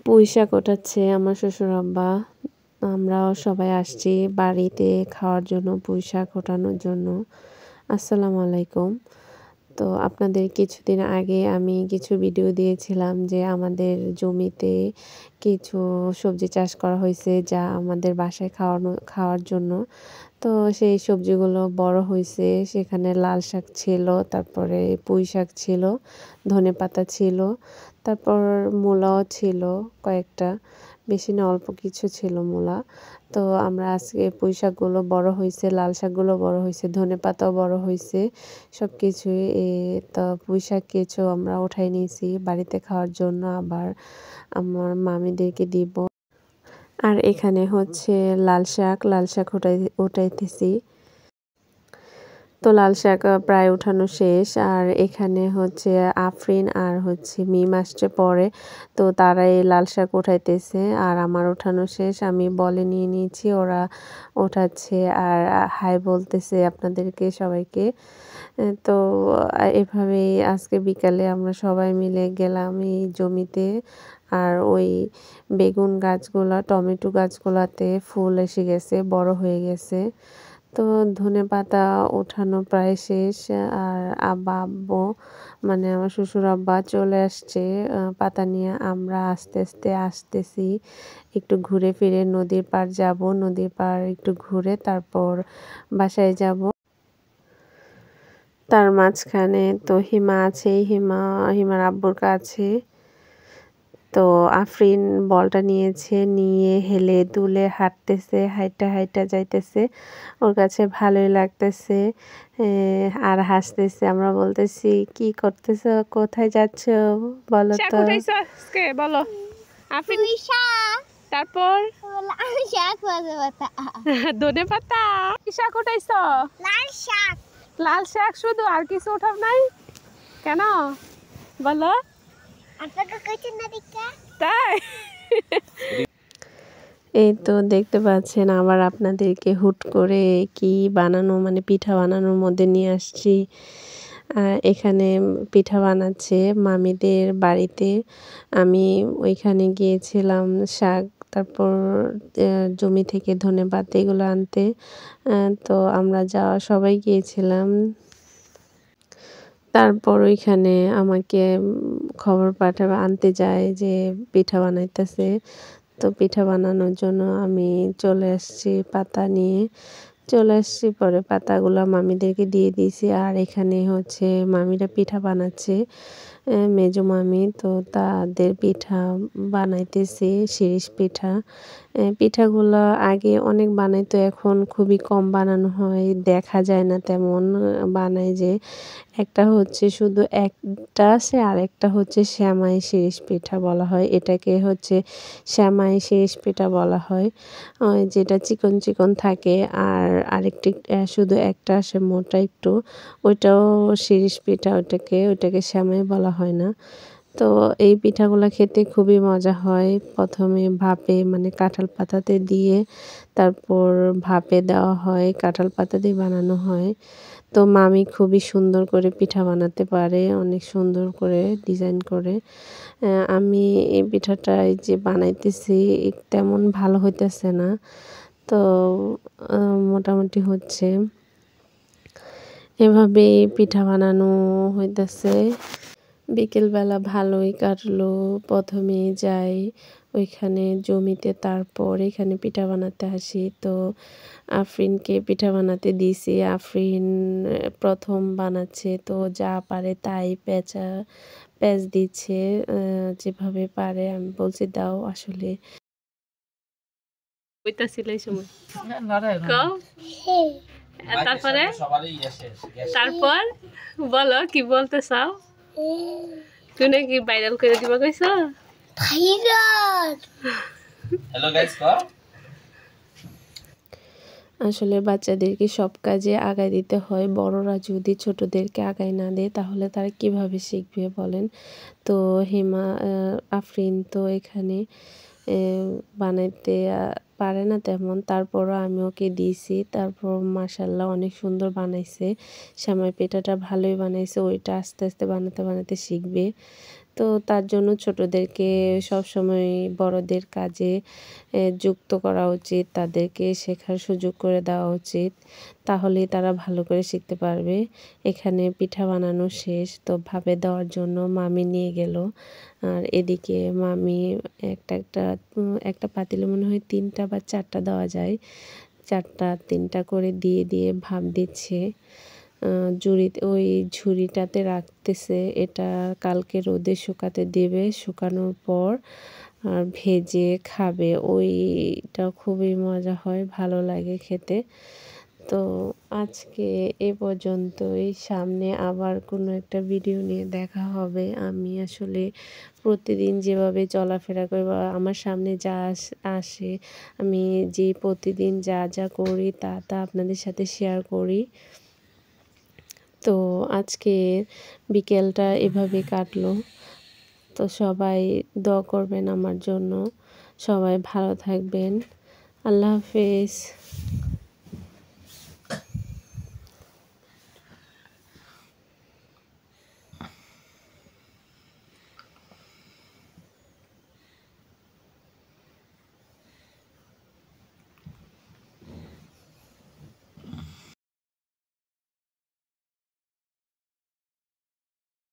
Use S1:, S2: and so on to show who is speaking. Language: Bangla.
S1: পুঁই শাক ওঠাচ্ছে আমার শ্বশুর আব্বা। আমরাও সবাই আসছি বাড়িতে খাওয়ার জন্য, পুঁই শাক ওঠানোর জন্য। আসসালামু আলাইকুম। তো আপনাদের কিছুদিন আগে আমি কিছু ভিডিও দিয়েছিলাম যে আমাদের জমিতে কিছু সবজি চাষ করা হয়েছে যা আমাদের বাসায় খাওয়ার জন্য। তো সেই সবজিগুলো বড় হয়েছে, সেখানে লাল শাক ছিল, তারপরে পুঁই শাক ছিল, ধনেপাতা ছিল, তারপর মূলাও ছিল কয়েকটা, বেশি না অল্প কিছু ছিল মূলা। তো আমরা আজকে পুঁই শাকগুলো বড় হয়েছে, লাল শাকগুলো বড় হয়েছে, ধনেপাতাও বড় হয়েছে, সব কিছুই। তো পুঁই শাক কিছু আমরা উঠাই নিয়েছি বাড়িতে খাওয়ার জন্য, আবার আমার মামিদেরকে দিব। আর এখানে হচ্ছে লাল শাক উঠাইতেছি। তো লাল শাক প্রায় উঠানো শেষ। আর এখানে হচ্ছে আফরিন আর হচ্ছে মিম আসছে পরে, তো তারা এই লাল শাক উঠাইতেছে আর আমার উঠানো শেষ। আমি বলে নিয়ে নিয়েছি, ওরা ওঠাচ্ছে আর হাই বলতেছে আপনাদেরকে সবাইকে। তো এভাবেই আজকে বিকালে আমরা সবাই মিলে গেলাম এই জমিতে। আর ওই বেগুন গাছগুলা, টমেটো গাছগুলাতে ফুল এসে গেছে, বড় হয়ে গেছে। তো ধনেপাতা ওঠানো প্রায় শেষ। আর আব্বু মানে আমার শ্বশুর আব্বা চলে আসছে পাতা নিয়ে। আমরা আস্তে আস্তে আসতেছি, একটু ঘুরে ফিরে নদীর পাড় যাব, নদীর পাড় একটু ঘুরে তারপর বাসায় যাব। তার মাঝখানে তো হিমা আছে, হিমার আব্বুর কাছে। তো আফরিন বলটা নিয়েছে, নিয়ে হেলে দুলে হাঁটতেছে, হাইটা যাইতেছে। ওর কাছে ভালোই লাগতেছে আর হাসতেছে। আমরা বলতেছি কি করতেছো, কোথায় যাচ্ছ বলো তো। বলো আফরিন। তারপর ধনে পাতা শাক উঠাইছ? লাল শাক শুধু, আর কিছু উঠাও নাই কেন বলো? তাই এই তো দেখতে পাচ্ছেন, আবার আপনাদেরকে হুট করে কি বানানো মানে পিঠা বানানোর মধ্যে নিয়ে আসছি। এখানে পিঠা বানাচ্ছে মামিদের বাড়িতে। আমি ওইখানে গিয়েছিলাম শাক, তারপর জমি থেকে ধনেপাতা এগুলো আনতে। তো আমরা সবাই গিয়েছিলাম। তারপর ওইখানে আমাকে খবর আনতে যায় যে পিঠা বানাইতেছে। তো পিঠা বানানোর জন্য আমি চলে আসছি, পাতা নিয়ে চলে আসছি। পরে পাতাগুলো মামিদেরকে দিয়ে দিয়েছি। আর এখানে হচ্ছে মামিরা পিঠা বানাচ্ছে, মেজো মামি। তো তাদের পিঠা বানাইতেছি, শিরিষ পিঠা। পিঠাগুলো আগে অনেক বানাইতো, এখন খুবই কম বানানো হয়, দেখা যায় না তেমন বানায়। যে একটা হচ্ছে শুধু একটা আছে, আর একটা হচ্ছে শ্যামাই শিরিষ পিঠা বলা হয়। এটাকে হচ্ছে শ্যামাই শিরিষ পিঠা বলা হয়, যেটা চিকন চিকন থাকে। আর আরেকটি শুধু একটা আসে মোটা একটু, ওইটাও শিরিষ পিঠা, ওইটাকে শ্যামাই বলা হয় না। তো এই পিঠাগুলো খেতে খুবই মজা হয়। প্রথমে ভাপে মানে কাঁঠাল পাতাতে দিয়ে তারপর ভাপে দেওয়া হয়, কাঁঠাল পাতা দিয়ে বানানো হয়। তো মামি খুবই সুন্দর করে পিঠা বানাতে পারে, অনেক সুন্দর করে ডিজাইন করে। আমি এই পিঠাটা এই যে বানাইতেছি তেমন ভালো হইতেছে না, তো মোটামুটি হচ্ছে। এভাবে পিঠা বানানো হইতেছে। বিকেলবেলা ভালোই কাটলো। প্রথমে যাই ওইখানে জমিতে, তারপর এখানে পিঠা বানাতে আসি। তো আফরিনকে পিঠা বানাতে দিয়েছি। আফরিন প্রথম বানাচ্ছে, তো যা পারে তাই প্যাঁচ দিচ্ছে যেভাবে পারে। আমি বলছি দাও আসলে এই সময় তারপরে তারপর বলো কি বলতে চাও? তুই নাকি ভাইরাল করে দিবা কইছ? হ্যালো গাইস কও। আসলে বাচ্চাদেরকে সব কাজে আগায় দিতে হয়। বড়রা যদি ছোটদেরকে আগায় না দেয় তাহলে তারা কিভাবে শিখবে বলেন? তো আফরিন তো এখানে বানাইতে পারে না তেমন, তারপরও আমি ওকে দিয়েছি। তারপর মাশাআল্লাহ অনেক সুন্দর বানাইছে। সেমাই পিঠাটা ভালোই বানাইছে, ওইটা আস্তে আস্তে বানাতে শিখবে। তো তার জন্য ছোটদেরকে সবসময় বড়দের কাজে যুক্ত করা উচিত, তাদেরকে শেখার সুযোগ করে দেওয়া উচিত, তাহলেই তারা ভালো করে শিখতে পারবে। এখানে পিঠা বানানো শেষ, তো ভাপে দেওয়ার জন্য মামি নিয়ে গেল। আর এদিকে মামি একটা পাতিলে মনে হয় 3টা বা 4টা দেওয়া যায়, 4টা 3টা করে দিয়ে দিয়ে ভাপ দিচ্ছে। ওই ঝুড়িটাতে রাখতেছে, এটা কালকে রোদে শুকাতে দেবে, শুকানোর পর আর ভেজে খাবে। ওইটা খুবই মজা হয়, ভালো লাগে খেতে। তো আজকে এ পর্যন্তই, সামনে আবার কোনো একটা ভিডিও নিয়ে দেখা হবে। আমি আসলে প্রতিদিন যেভাবে চলাফেরা করি বা আমার সামনে যা আসে, আমি যে প্রতিদিন যা যা করি তা তা আপনাদের সাথে শেয়ার করি। তো আজকে বিকেলটা এভাবে কাটলো। তো সবাই দোয়া করবেন আমার জন্য, সবাই ভালো থাকবেন। আল্লাহ হাফেজ।